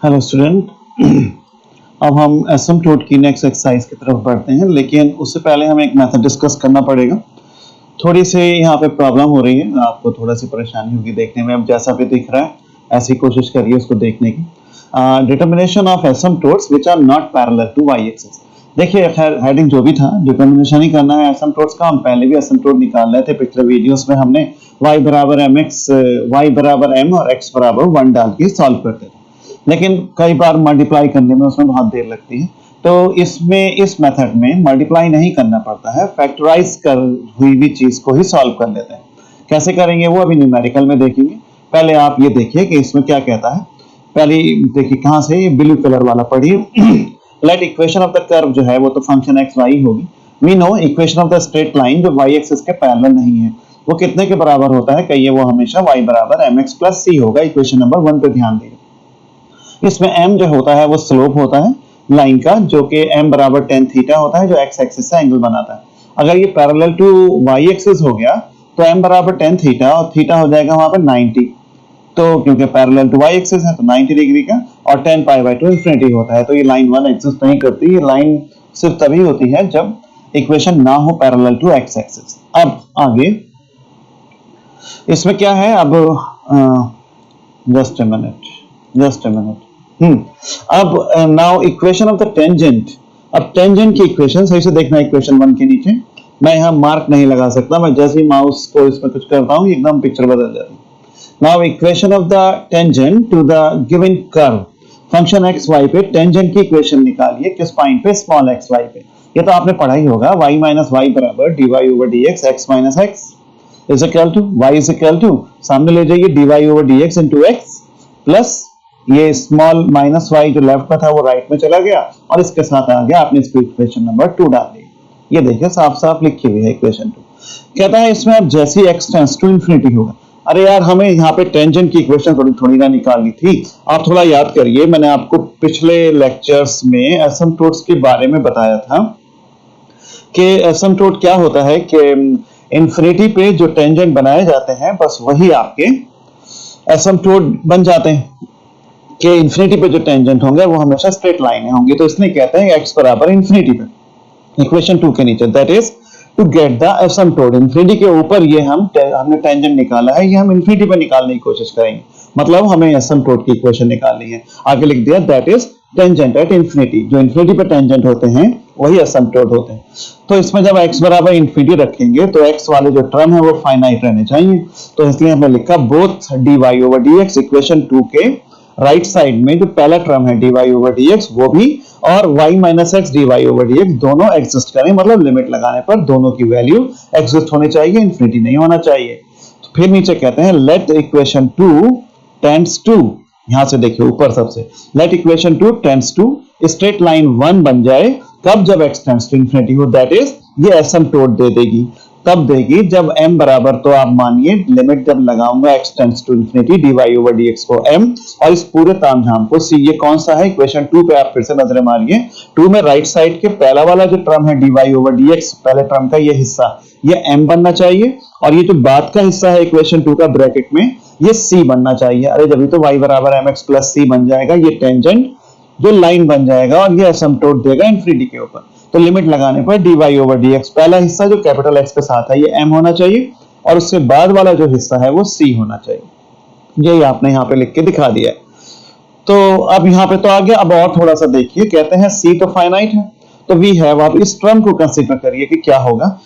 Hello student. अब हम asymptote की नेक्स्ट एक्सरसाइज की तरफ बढ़ते हैं, लेकिन उससे पहले हमें एक मेथड डिस्कस करना पड़ेगा। थोड़ी सी यहाँ पे प्रॉब्लम हो रही है, आपको थोड़ा सी परेशानी होगी देखने में। अब जैसा भी दिख रहा है ऐसी कोशिश करिए उसको देखने की। Determination of asymptotes which are not parallel to y axis. देखिए, खैर हेडिंग जो भी था, डिटर्मिनेशन ही करना है एसिम्प्टोट्स का। हम पहले भी एसिम्प्टोट निकाल रहे थे, पिछले वीडियोस में हमने y बराबर mx, y बराबर m और x बराबर 1 डाल के सॉल्व करते थे, लेकिन कई बार मल्टीप्लाई करने में उसमें बहुत देर लगती है। तो इसमें इस मेथड में मल्टीप्लाई नहीं करना पड़ता है, फैक्टराइज कर हुई भी चीज को ही सॉल्व कर लेते हैं। कैसे करेंगे वो अभी न्यूमेरिकल में देखेंगे। पहले आप ये देखिए कि इसमें क्या कहता है। पहले देखिए कहाँ से, ये ब्लू कलर वाला पढ़िए। Let equation of the curve जो है वो तो फंक्शन एक्स वाई होगी। We know equation of the straight line जो वाई एक्सिस के पैरेलल नहीं है वो कितने के बराबर होता है, कहिए वो हमेशा y बराबर mx प्लस c होगा। इक्वेशन नंबर 1 पे ध्यान दीजिए। इसमें m जो होता है वो स्लोप होता है लाइन का, जो कि m बराबर tan थीटा होता है, जो x एक्सिस से एंगल बनाता है। अगर ये पैरेलल टू y एक्सिस हो गया तो m बराबर tan थीटा और थीटा हो जाएगा वहां पर 90। तो क्योंकि पैरेलल टू y एक्सिस है तो 90 डिग्री का, और tan पाई बाय 2 इंफिनिटी होता है। तो ये लाइन 1 एग्जिस्ट नहीं करती। ये लाइन सिर्फ तभी होती है जब इक्वेशन ना हो पैरेलल टू x एक्सिस। अब आगे इसमें क्या है, अब जस्ट अ मिनट। अब now equation of the tangent. अब टेंजेंट की इक्वेशन सही से देखना, इक्वेशन 1 के नीचे मैं यहाँ मार्क नहीं लगा सकता, मैं जैसे ही माउस को इसमें कुछ करता हूँ एकदम पिक्चर बदल जाती है। Now equation of the tangent to the given curve function x y पे टेंजेंट की इक्वेशन निकालिए। किस पॉइंट पे, स्मॉल एक्स वाई पे। ये तो आपने पढ़ा ही होगा, y माइनस वाई बराबर dy over dx x minus x is equal to y is equal to, सामने ले जाइए dy over dx into x plus ये स्मॉल माइनस वाई जो लेफ्ट में था वो राइट में चला गया, और इसके साथ आ गया आपने इसको इक्वेशन नंबर 2 डाल दी। ये देखिए साफ साफ लिखी हुई है इक्वेशन 2। कहता है इसमें अब जैसे ही x टेंड्स टू इंफिनिटी होगा। अरे यार, हमें यहाँ पे टेंजेंट की इक्वेशन थोड़ी ना निकालनी थी। आप थोड़ा याद करिए, मैंने आपको पिछले लेक्चर्स में एसिम्प्टोट्स के बारे में बताया था कि एसिम्प्टोट क्या होता है कि इंफिनिटी पे जो टेंजेंट बनाए जाते हैं बस वही आपके एसिम्प्टोट बन जाते हैं, कि इंफिनिटी पे जो टेंजेंट होंगे वो हमेशा स्ट्रेट लाइन होंगी। तो इसलिए कहते हैं x बराबर इंफिनिटी पे, इक्वेशन 2 के नीचे, that is to get the asymptote. Infinity के ऊपर ये हमने टेंजेंट निकाला है, ये हम इंफिनिटी पे निकालने की कोशिश करेंगे, मतलब हमें एसिम्प्टोट की इक्वेशन निकालनी है। आगे लिख दिया that is tangent at infinity. जो इंफिनिटी पे टेंजेंट होते हैं वही एसिम्प्टोट होते हैं। तो इसमें जब x बराबर इंफिनिटी रखेंगे तो x वाले जो टर्म है वो फाइनाइट रहने चाहिए। तो इसलिए हमने लिखा both dy over dx equation 2 के राइट साइड में जो पहला टर्म है dy ओवर dx वो भी, और y minus x dy over dx दोनों एग्जिस्ट करें, मतलब लिमिट लगाने पर दोनों की वैल्यू एग्जिस्ट होनी चाहिए, इंफिनिटी नहीं होना चाहिए। तो फिर नीचे कहते हैं लेट इक्वेशन 2 टेंड्स टू, यहां से देखिए ऊपर सबसे, let equation 2 tends to straight line 1 बन जाए। कब, जब x टेंड्स टू इंफिनिटी हो, दैट इज ये एसिम्प्टोट दे देगी। तब देगी जब m बराबर, तो आप मानिए लिमिट जब लगाऊंगा x tends to infinity dy over dx को m और इस पूरे तामझाम को c। ये कौन सा है, इक्वेशन 2 पे आप फिर से नजर मारिए। 2 में राइट साइड के पहला वाला जो टर्म है dy ओवर dx, पहले टर्म का ये हिस्सा, ये m बनना चाहिए, और ये जो बाद का हिस्सा है इक्वेशन 2 का ब्रैकेट में, ये c बनना चाहिए। अरे जब तो y बराबर mx प्लस c बन जाएगा, ये टेंजेंट जो लाइन बन जाएगा और ये एसिम्प्टोट देगा इंफिनिटी के ऊपर। तो लिमिट लगाने पर dy ओवर dx, पहला हिस्सा जो कैपिटल x के साथ है ये m होना चाहिए, और उसके बाद वाला जो हिस्सा है वो c होना चाहिए। यही आपने यहाँ पे लिख के दिखा दिया है। तो अब यहाँ पे तो आ गया। अब और थोड़ा सा देखिए, कहते हैं c तो फाइनाइट है, तो वी हैव, आप इस टर्म को कंसीडर करिए कि क्या होगा।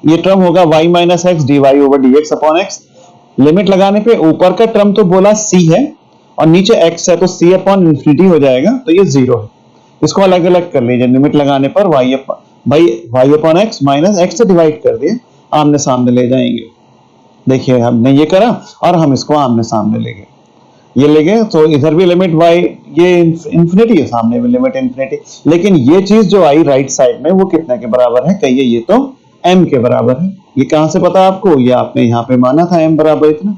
ये टर्म होगा y minus x dy over dx upon x। Limit लगाने पे ऊपर का टर्म तो बोला c है और नीचे x है, तो c अपॉन इंफिनिटी हो जाएगा, तो ये 0 है। इसको अलग अलग कर लीजिए, लिमिट लगाने पर y upon x minus x से डिवाइड कर दिए, आमने सामने ले जाएंगे। देखिए हमने ये करा और हम इसको आमने सामने ले गए, ये ले गए, तो इधर भी लिमिट y, ये इंफिनिटी है, सामने भी लिमिट इंफिनिटी। लेकिन ये चीज जो आई राइट साइड में वो कितने के बराबर है, कहिए ये तो m के बराबर है। ये कहां से पता आपको, ये आपने यहाँ पे माना था m बराबर इतना,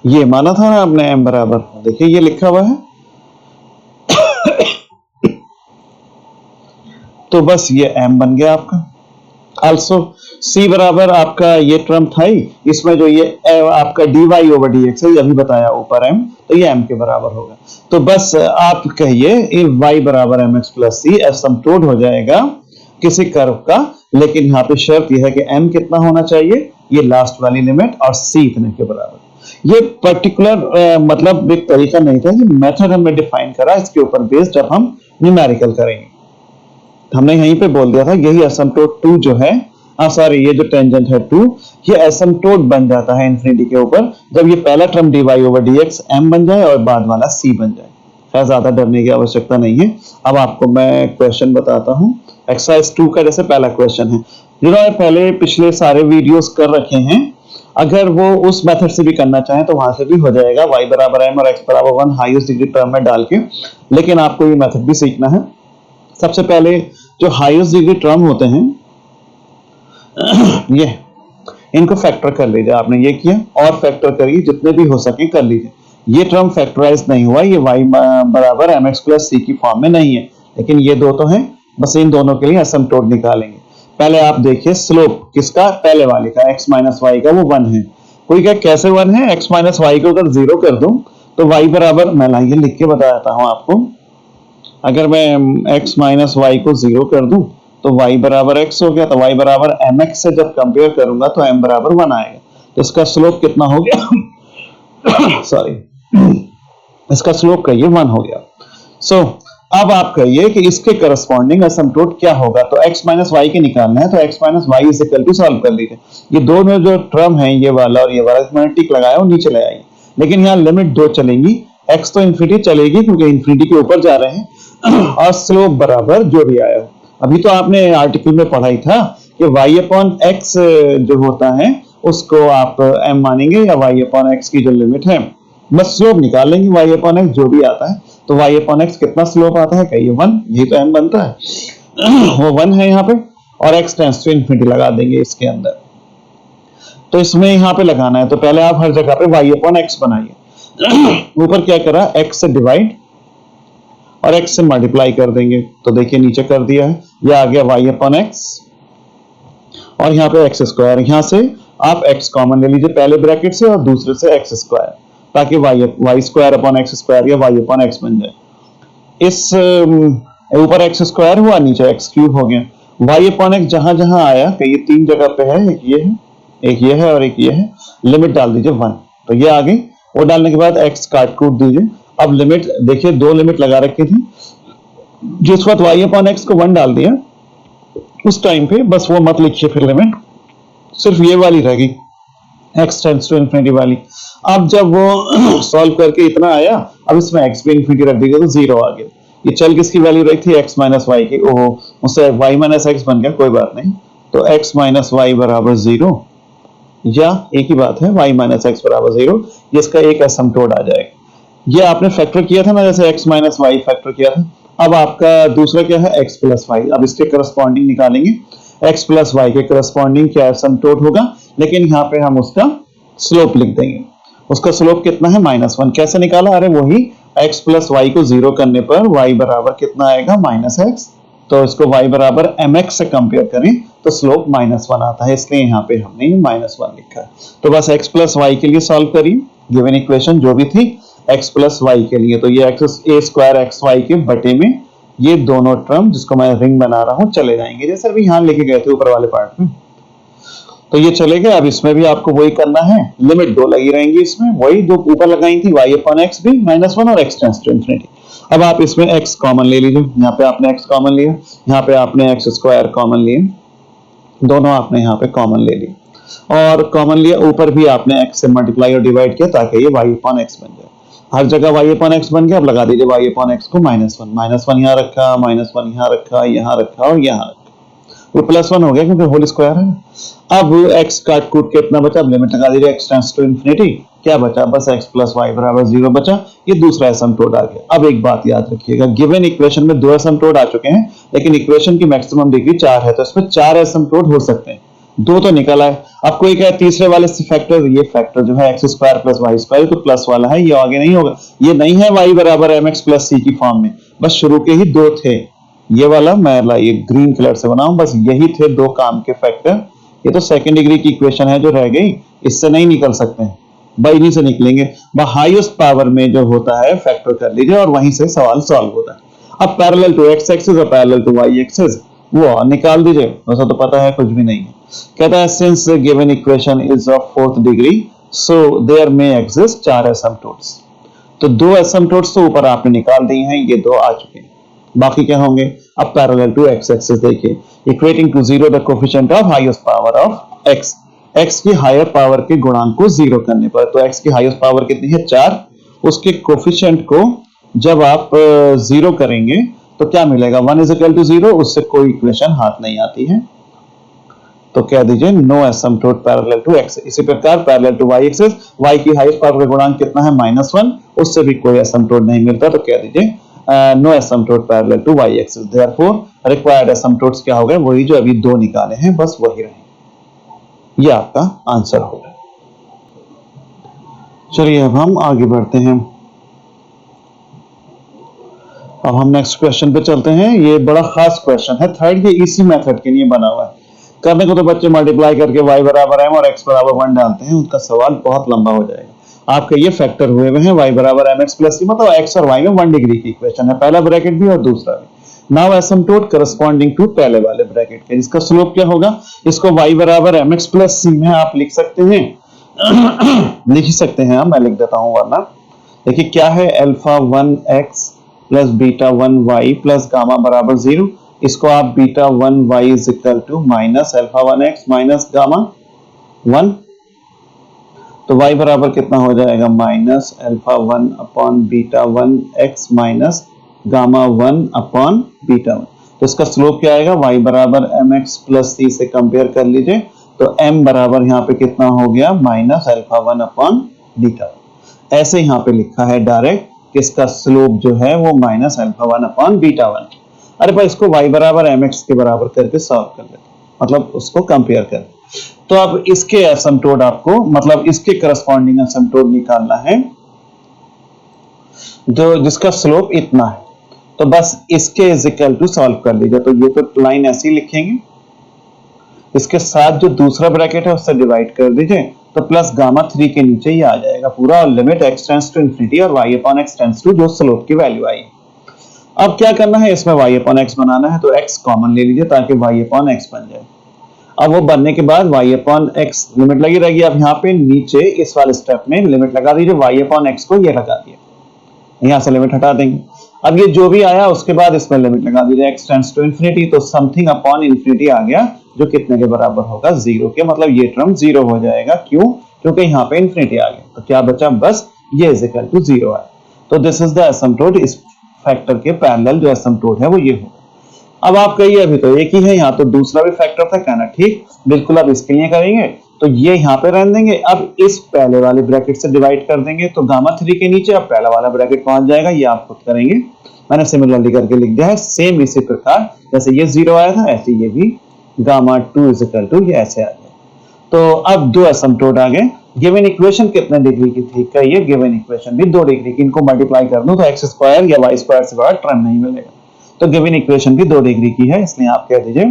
ये माना था ना आपने m बराबर, देखिए ये लिखा हुआ है। तो बस ये m बन गया आपका। आल्सो c बराबर आपका ये टर्म था ही, इसमें जो ये आपका dy ओवर dx है, ये अभी बताया ऊपर m, तो ये m के बराबर होगा। तो बस आप कहिए y बराबर mx प्लस c एसिम्प्टोट हो जाएगा किसी कर्व का, लेकिन यहाँ पे शर्त यह है कि m कितना होना चाहिए, ये लास्ट वाली लिमिट, और c इतने के बराबर। ये पर्टिकुलर मतलब एक तरीका नहीं था, ये मेथड हमने डिफाइन करा इसके ऊपर बेस्ड, जब हम न्यूमेरिकल करेंगे। हमने यहीं पे बोल दिया था यही एसिम्प्टोट 2 जो है, सॉरी ये जो टेंजेंट है 2, ये एसिम्प्टोट बन जाता है इंफिनिटी के ऊपर जब ये पहला term dy over dx m बन जाए और बाद वाला c बन जाए। खैर ज्यादा डरने की आवश्यकता नहीं है। अब आपको मैं क्वेश्चन बताता हूं, एक्सरसाइज 2 का जैसे पहला क्वेश्चन है, जिन्होंने पहले पिछले सारे वीडियोस कर रखे हैं, अगर वो उस मेथड से भी करना चाहें तो वहां से भी हो जाएगा, y बराबर m और x बराबर 1 हाईएस्ट डिग्री टर्म में डाल के, लेकिन आपको ये मेथड भी सीखना है। सबसे पहले जो हाईएस्ट डिग्री टर्म होते हैं ये, इनको फैक्टर कर लीजिए। आपने ये किया और फैक्टर करिए, जितने भी हो सके कर लीजिए। ये टर्म फैक्टराइज नहीं हुआ, ये y बराबर mx प्लस c की फॉर्म में नहीं है, लेकिन ये दो तो हैं, बस इन दोनों के लिए एसिम्प्टोट निकालेंगे। पहले आप देखिए स्लोप किसका, पहले वाले का, x माइनस वाई का, वो 1 है। कोई क्या कैसे 1 है, x माइनस वाई को अगर 0 कर दूं तो y बराबर, मैं लाइए लिख के बता देता हूं आपको, अगर मैं x माइनस वाई को 0 कर दूं तो y बराबर x हो गया, तो y बराबर mx से जब कंपेयर करूंगा तो m बराबर 1 आएगा। तो इसका स्लोप कितना हो गया सॉरी इसका स्लोप कहिए 1 हो गया। सो अब आप कहिए कि इसके करस्पॉन्डिंग एसिम्प्टोट क्या होगा, तो x माइनस वाई के निकालना है, तो x minus y is equal to, solve कर लीजिए। ये दोनों जो टर्म है, ये वाला और ये वाला, मैंने टिक लगाया और नीचे ले आइए, लेकिन यहाँ लिमिट 2 चलेंगी, x तो इन्फिनिटी चलेगी क्योंकि इन्फिनिटी के ऊपर जा रहे हैं, और स्लोप बराबर जो भी आया। अभी तो आपने आर्टिकल में पढ़ा ही था कि y अपॉन x जो होता है उसको आप m मानेंगे, या y अपॉन x की जो लिमिट है, बस स्लोप निकाल लेंगे y अपॉन x जो भी आता है। तो y अपॉन x कितना स्लोप आता है, कहिए 1, यही तो m बनता है वो 1 है यहाँ पे, और x टेंड्स टू इन्फिनिटी लगा देंगे इसके अंदर। तो इसमें यहाँ पे लगाना है, तो पहले आप हर जगह पे y अपॉन x बनाइए। ऊपर क्या करा, x से डिवाइड और x से मल्टीप्लाई कर देंगे, तो देखिए नीचे कर दिया है, यह आ गया y अपॉन x, और यहाँ पे x स्क्वायर, यहाँ से आप x कॉमन ले लीजिए पहले ब्रैकेट से और दूसरे से x स्क्वायर, ताकि y square upon x square या y अपॉन x बन जाए। इस ऊपर x स्क्वायर हुआ, नीचे x क्यूब हो गया। y अपॉन x जहां जहां आया, कि ये 3 जगह पे है, एक ये है, एक ये है और एक ये है, लिमिट डाल दीजिए 1, तो ये आ गई। वो डालने के बाद x काट कूट दीजिए। अब लिमिट देखिए, 2 लिमिट लगा रखी थी, जिस वक्त y अपॉन x को 1 डाल दिया उस टाइम पे बस वो मत लिखिए फिर लिमिट, सिर्फ ये वाली रहेगी x टेंड्स टू इन्फिनिटी वाली। अब जब वो सॉल्व करके इतना आया, अब इसमें x भी इन्फिनिटी रख दीजिए तो 0 आ गया। ये चल किसकी वैल्यू रही थी, x माइनस वाई की, ओहो उससे y माइनस x बन गया, कोई बात नहीं। तो x माइनस वाई बराबर 0, या एक ही बात है, y माइनस x बराबर 0, ये इसका एक एसिम्प्टोट आ जाएगा। ये आपने फैक्टर किया था ना, जैसे x माइनस वाई फैक्टर किया था। अब आपका दूसरा क्या है, x प्लस वाई। अब इसके करस्पॉन्डिंग निकालेंगे, x प्लस वाई के करस्पॉन्डिंग क्या एसिम्प्टोट होगा, लेकिन यहाँ पे हम उसका स्लोप लिख देंगे। उसका स्लोप कितना है, -1। कैसे निकाला, अरे वही x प्लस वाई को 0 करने पर y बराबर कितना आएगा, -x। तो इसको y बराबर mx से कंपेयर करें तो स्लोप -1 आता है, इसलिए यहाँ पे हमने -1 लिखा है। तो बस x प्लस वाई के लिए सॉल्व करिए, गिवन इक्वेशन जो भी थी x प्लस वाई के लिए, तो ये a स्क्वायर एक्स वाई के बटे में ये दोनों टर्म, जिसको मैं रिंग बना रहा हूं, चले जाएंगे, जैसे अभी यहाँ लेके गए थे ऊपर वाले पार्ट में, तो ये चले गए। अब इसमें भी आपको वही करना है, लिमिट 2 लगी रहेंगी इसमें, वही जो ऊपर लगाई थी, y अपॉन x भी -1 और x टेंड्स टू इन्फिनिटी। अब आप इसमें x कॉमन ले लीजिए, यहाँ पे आपने x कॉमन लिया, यहाँ पे आपने x स्क्वायर कॉमन लिए, दोनों आपने यहाँ पे कॉमन ले लिए, और कॉमन लिया, ऊपर भी आपने x से मल्टीप्लाई और डिवाइड किया ताकि ये y अपॉन x बन जाए। हर जगह y अपॉन x बन गया। अब लगा दीजिए y अपॉन x को -1 यहाँ रखा, -1 यहाँ रखा, यहाँ रखा और यहाँ रखा, वो +1 हो गया क्योंकि होल स्क्वायर है। अब x काट कूट के इतना बचा, अब लिमिट लगा दीजिए x टेंड्स टू इन्फिनिटी, क्या बचा, बस x प्लस वाई बराबर 0 बचा। ये दूसरा एसिम्प्टोट आ गया। अब एक बात याद रखिएगा, गिवन इक्वेशन में 2 एसिम्प्टोट आ चुके हैं, लेकिन इक्वेशन की मैक्सिमम डिग्री 4 है, तो इसमें 4 एसिम्प्टोट हो सकते हैं, 2 तो निकल आए। अब कोई कहे तीसरे वाले से फैक्टर, ये फैक्टर जो है x square plus y square, तो प्लस वाला है, ये आगे नहीं होगा, ये नहीं है y बराबर mx प्लस c की फॉर्म में, बस शुरू के ही 2 थे, ये वाला मैं ये ग्रीन कलर से बनाऊं, बस यही थे दो काम के फैक्टर। ये तो सेकंड डिग्री की इक्वेशन है जो रह गई, इससे नहीं निकल सकते हैं, भाई इन्हीं से निकलेंगे। हाईएस्ट पावर में जो होता है फैक्टर कर लीजिए और वहीं से सवाल सॉल्व होता है। अब पैरेलल टू एक्स एक्सिस और पैरेलल टू वाई एक्सिस वो निकाल दीजिए, वैसा तो पता है कुछ भी नहीं है। कहता है since given equation is of fourth degree so there may exist 4 asymptotes. तो 2 एसिम्पटोट्स तो ऊपर आपने निकाल दिए हैं, ये 2 आ चुके हैं, बाकी क्या होंगे। अब पैरेलल टू एक्स एक्सिस देखिए, equating to zero the coefficient of highest power of x, x की हायर पावर के गुणांक को जीरो करने पर, तो एक्स की हाईएस्ट पावर कितनी है 4, उसके कोफिशिएंट को जब आप जीरो करेंगे तो क्या मिलेगा 1 इज इक्वल टू 0, उससे कोई इक्वेशन हाथ नहीं आती है, तो कह दीजिए no asymptote parallel to x. इसी प्रकार parallel to y axis, y की हाईएस्ट पावर का गुणांक कितना है -1, उससे भी कोई एसिम्पटोट नहीं मिलता, तो कह दीजिए no asymptote parallel to y axis. Therefore required asymptotes क्या हो गए, वही जो अभी 2 निकाले हैं, बस वही रहे। ये आपका आंसर होगा। चलिए अब हम आगे बढ़ते हैं। अब हम नेक्स्ट क्वेश्चन पे चलते हैं। ये बड़ा खास क्वेश्चन है, थर्ड, ये इसी मेथड के लिए बना हुआ है। करने को तो बच्चे मल्टीप्लाई करके y बराबर m और x बराबर 1 डालते हैं, उनका सवाल बहुत लंबा हो जाएगा। आपके ये फैक्टर हुए हुए हैं y बराबर mx प्लस c, मतलब x और y में 1 डिग्री की इक्वेशन है, पहला ब्रैकेट भी और दूसरा भी। नाउ एसिम्पटोट करस्पॉन्डिंग टू पहले वाले ब्रैकेट के, जिसका स्लोप क्या होगा, इसको y बराबर mx प्लस c में आप लिख सकते हैं लिख ही सकते हैं, मैं लिख देता हूं वरना। देखिए क्या है, alpha 1x plus beta 1y plus gamma बराबर 0, इसको आप beta 1y is equal to minus alpha 1x minus gamma 1, तो y बराबर कितना हो जाएगा minus alpha 1 upon beta 1x minus gamma 1 upon beta 1। तो इसका स्लोप क्या आएगा, y बराबर mx प्लस c से कंपेयर कर लीजिए, तो m बराबर यहाँ पे कितना हो गया माइनस अल्फा 1 अपॉन बीटा 1। ऐसे यहाँ पे लिखा है डायरेक्ट, इसका स्लोप जो है वो माइनस अल्फा 1 अपॉन बीटा 1। अरे भाई इसको y बराबर mx के बराबर करके सॉल्व कर लेते, मतलब उसको कंपेयर कर। तो अब इसके एसिम्पटोट आपको, मतलब इसके करस्पॉन्डिंग एसिम्पटोट निकालना है जो जिसका स्लोप इतना है, तो बस इसके इज इक्वल टू सॉल्व कर लीजिए। तो ये तो लाइन ऐसे ही लिखेंगे, इसके साथ जो दूसरा ब्रैकेट है उससे डिवाइड कर दीजिए, तो प्लस गामा 3 के नीचे ही आ जाएगा पूरा, और limit x tends to infinity और y upon x tends to जो स्लोप की वैल्यू आई। अब क्या करना है, इसमें y अपॉन x बनाना है, तो x कॉमन ले लीजिए ताकि y अपॉन x बन जाए। अब वो बनने के बाद y अपॉन x लिमिट लगी रहेगी। अब यहाँ पे नीचे इस वाले स्टेप में लिमिट लगा दीजिए, y अपॉन x को ये लगा दिया, यहाँ से लिमिट हटा देंगे। अब ये जो भी आया उसके बाद इसमें लिमिट लगा दीजिए x टेंड्स टू इंफिनिटी, तो समथिंग अपॉन इंफिनिटी आ गया जो कितने के बराबर होगा 0 के, मतलब ये टर्म 0 हो जाएगा। क्यों, क्योंकि यहाँ पे इंफिनिटी आ गया, तो क्या बचा बस ये इज इक्वल टू 0 है। तो दिस इज द एसिम्पटोट, इस फैक्टर के पैरेलल जो एसिम्पटोट है वो ये होगा। अब आप कहिए अभी तो एक ही है, यहाँ तो दूसरा भी फैक्टर था, कहना ठीक बिल्कुल। अब इसके लिए करेंगे तो ये यहाँ पे रहने देंगे, अब इस पहले वाले ब्रैकेट से डिवाइड कर देंगे, तो गामा 3 के नीचे अब पहला वाला ब्रैकेट पहुंच जाएगा, ये आप खुद करेंगे, मैंने सिमिलरली करके लिख दिया है। सेम इसी प्रकार जैसे ये 0 आया था ऐसे ये भी गामा 2 इज इक्वल टू ये ऐसे आ गया। तो अब 2 एसिम्पटोट आ गए। गिवन इक्वेशन कितने डिग्री की थी, कहिए गिवन इक्वेशन भी 2 डिग्री की, इनको मल्टीप्लाई कर दूं तो x स्क्वायर या y स्क्वायर से बड़ा टर्म नहीं मिलेगा, तो गिवन इक्वेशन भी 2 डिग्री की है, इसलिए आप कह दीजिए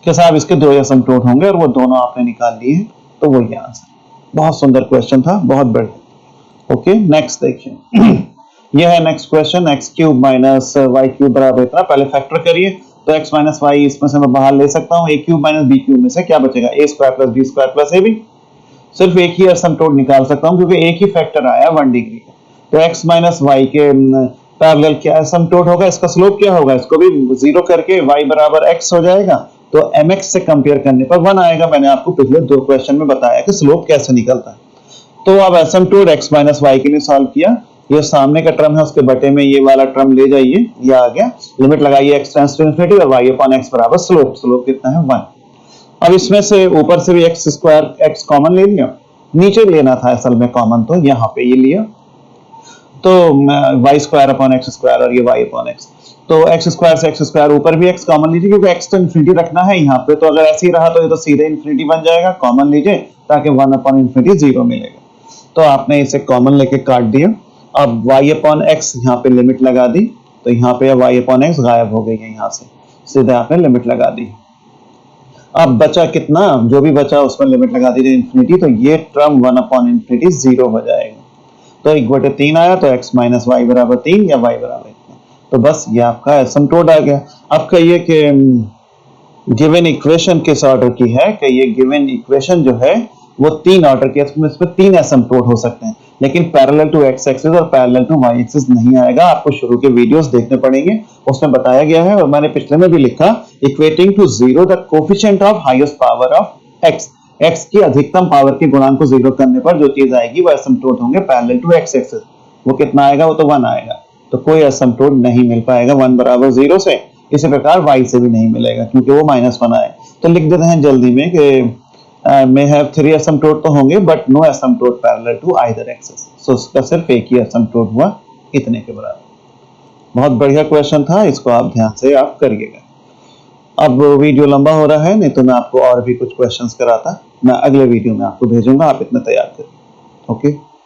कि साहब इसके 2 एसिम्पटोट होंगे और वो दोनों आपने निकाल लिए हैं, तो वही आंसर। बहुत सुंदर क्वेश्चन था, बहुत बढ़िया। ओके नेक्स्ट देखिए ये है next question, x cube minus y cube बराबर इतना, पहले फैक्टर करिए, तो x माइनस वाई इसमें से मैं बाहर ले सकता हूँ, a cube minus b cube में से क्या बचेगा, a square plus b square plus ab। सिर्फ एक ही एसिम्पटोट निकाल सकता हूँ क्योंकि एक ही फैक्टर आया 1 डिग्री का, तो x माइनस वाई के पैरेलल क्या एसिम्पटोट होगा, इसका स्लोप क्या होगा, इसको भी 0 करके y बराबर x हो जाएगा, तो mx से कंपेयर करने पर 1 आएगा। मैंने आपको पिछले 2 क्वेश्चन में बताया कि स्लोप कैसे निकलता है। तो अब एसिम्पटोट x माइनस वाई के लिए सॉल्व किया, ये सामने का टर्म है उसके बटे में ये वाला टर्म ले जाइए, ये आ गया, लिमिट लगाइए x टेंड्स टू इंफिनिटी और y अपॉन x बराबर स्लोप, स्लोप कितना है 1। अब इसमें से ऊपर से भी x स्क्वायर x कॉमन ले लिया, नीचे लेना था असल में कॉमन, तो यहाँ पे ये लिया, तो y square upon x square और ये y अपॉन x, तो x स्क्वायर से x स्क्वायर ऊपर भी x कॉमन लीजिए क्योंकि x तो इंफिनिटी रखना है यहाँ पे, तो अगर ऐसे ही रहा तो ये तो सीधे इंफिनिटी बन जाएगा, कॉमन लीजिए ताकि 1 अपॉन इंफिनिटी 0 मिलेगा। तो आपने इसे कॉमन लेके काट दिया। अब y अपॉन x यहाँ पे लिमिट लगा दी, तो यहाँ पे y अपॉन एक्स गायब हो गई है, यहाँ से सीधे आपने लिमिट लगा दी। अब बचा कितना, जो भी बचा उसमें लिमिट लगा दीजिए इन्फिनिटी, तो ये टर्म 1 अपॉन इन्फिनिटी 0 हो जाएगा। तो 1/3 आया, तो x माइनस वाई बराबर 3 या y बराबर इतना। तो बस ये आपका एसिम्प्टोट आ गया। अब कहिए कि गिवन इक्वेशन किस ऑर्डर की है, कि ये गिवन इक्वेशन जो है वो 3 ऑर्डर की है, इसमें 3 एसिम्प्टोट हो सकते हैं, लेकिन पैरेलल टू एक्स एक्सिस और पैरेलल टू वाई एक्सिस नहीं आएगा। आपको शुरू के वीडियोस देखने पड़ेंगे, उसमें बताया गया है, और मैंने पिछले में भी लिखा, equating to 0 the coefficient of highest power of x, x की अधिकतम पावर के गुणांक को 0 करने पर जो चीज आएगी वो एसिम्प्टोट होंगे पैरेलल टू एक्स एक्सिस। वो कितना आएगा, वो तो 1 आएगा, तो कोई एसिम्प्टोट नहीं मिल पाएगा 1 बराबर 0 से। इसी प्रकार y से भी नहीं मिलेगा क्योंकि वो -1 आए। तो लिख देते हैं जल्दी में कि may have 3 एसिम्प्टोट तो होंगे but no asymptote parallel to either axis. So उसका सिर्फ एक ही एसिम्प्टोट हुआ, इतने के बराबर। बहुत बढ़िया क्वेश्चन था, इसको आप ध्यान से आप करिएगा। अब वीडियो लंबा हो रहा है, नहीं तो मैं आपको और भी कुछ क्वेश्चंस कराता, मैं अगले वीडियो में आपको भेजूंगा, आप इतना तैयार करिए। ओके।